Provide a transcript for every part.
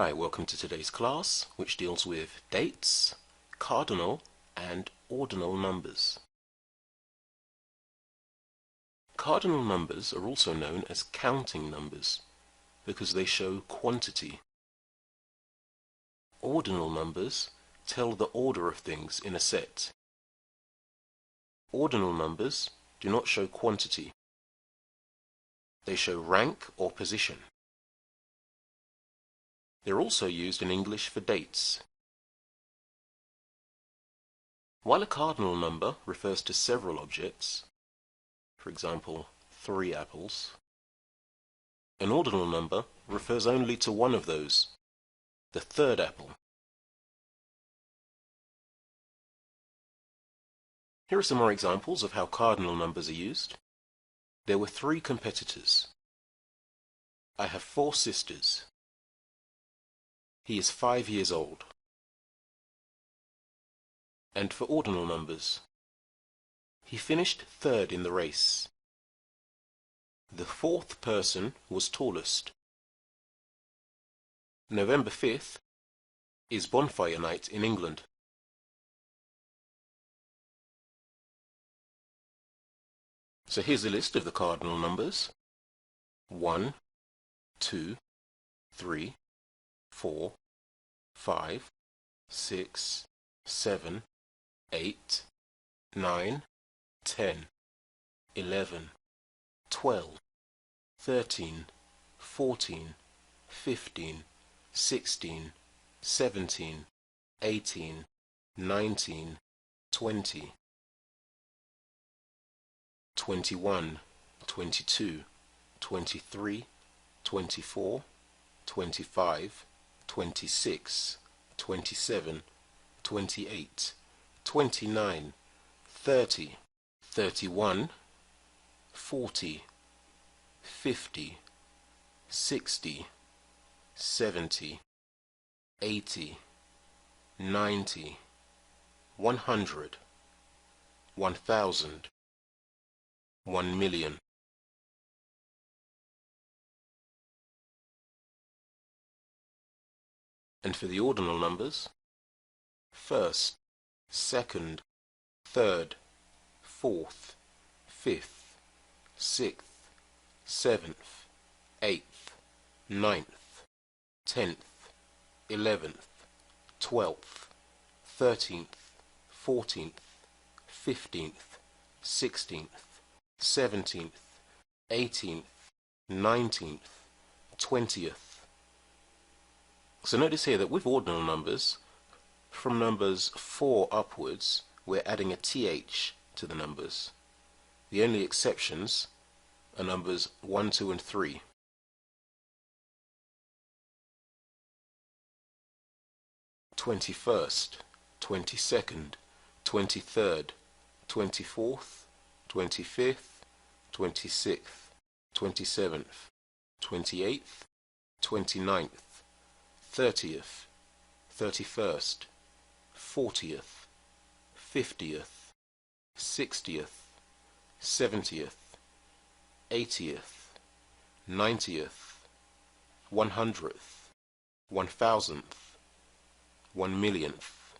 Hi, welcome to today's class, which deals with dates, cardinal and ordinal numbers. Cardinal numbers are also known as counting numbers because they show quantity. Ordinal numbers tell the order of things in a set. Ordinal numbers do not show quantity. They show rank or position. They're also used in English for dates. While a cardinal number refers to several objects, for example, 3 apples, an ordinal number refers only to one of those, the 3rd apple. Here are some more examples of how cardinal numbers are used. There were 3 competitors. I have 4 sisters. He is 5 years old. And for ordinal numbers, he finished 3rd in the race. The 4th person was tallest. November 5th is bonfire night in England. So here's a list of the cardinal numbers. 1, 2, 3, 4, 5, 6, 7, 8, 9, 10, 11, 12, 13, 14, 15, 16, 17, 18, 19, 20, 21, 22, 23, 24, 25, 26, 27, 28, 29, 30, 31, 40, 50, 60, 70, 80, 90, 100, 1,000, 1 million. And for the ordinal numbers, 1st, 2nd, 3rd, 4th, 5th, 6th, 7th, 8th, 9th, 10th, 11th, 12th, 13th, 14th, 15th, 16th, 17th, 18th, 19th, 20th. So notice here that with ordinal numbers, from numbers 4 upwards, we're adding a th to the numbers. The only exceptions are numbers 1, 2, and 3. "21st, 22nd, 23rd, 24th, 25th, 26th, 27th, 28th, 29th, 30th, 31st, 40th, 50th, 60th, 70th, 80th, 90th, 100th, 1,000th, 1 millionth.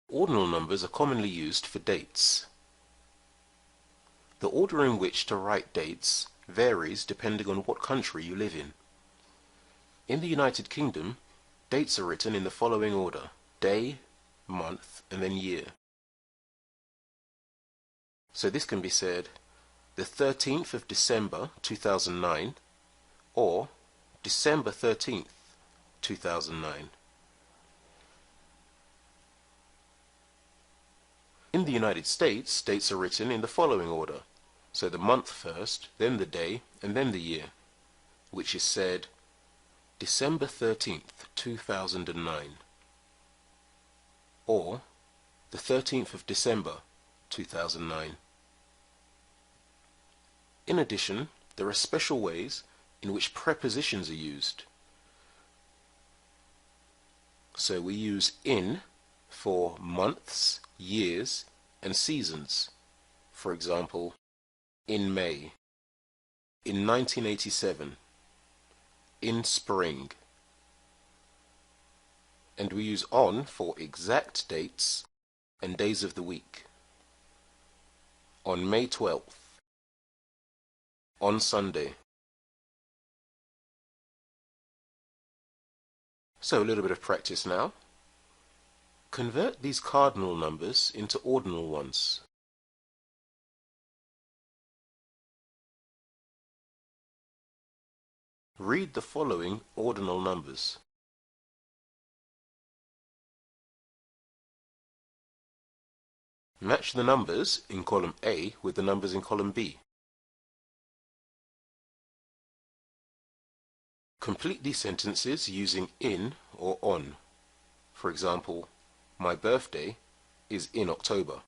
Ordinal numbers are commonly used for dates. The order in which to write dates varies depending on what country you live in. In the United Kingdom, dates are written in the following order: day, month, and then year. So this can be said the 13th of December 2009 or December 13th, 2009. In the United States, dates are written in the following order. So the month first, then the day, and then the year, which is said December 13th, 2009, or the 13th of December, 2009. In addition, there are special ways in which prepositions are used. So we use in for months, years, and seasons. For example, in May, In 1987. In spring. And we use on for exact dates and days of the week. On May 12th. On Sunday. So a little bit of practice now. Convert these cardinal numbers into ordinal ones. Read the following ordinal numbers. Match the numbers in column A with the numbers in column B. Complete these sentences using in or on. For example, my birthday is in October.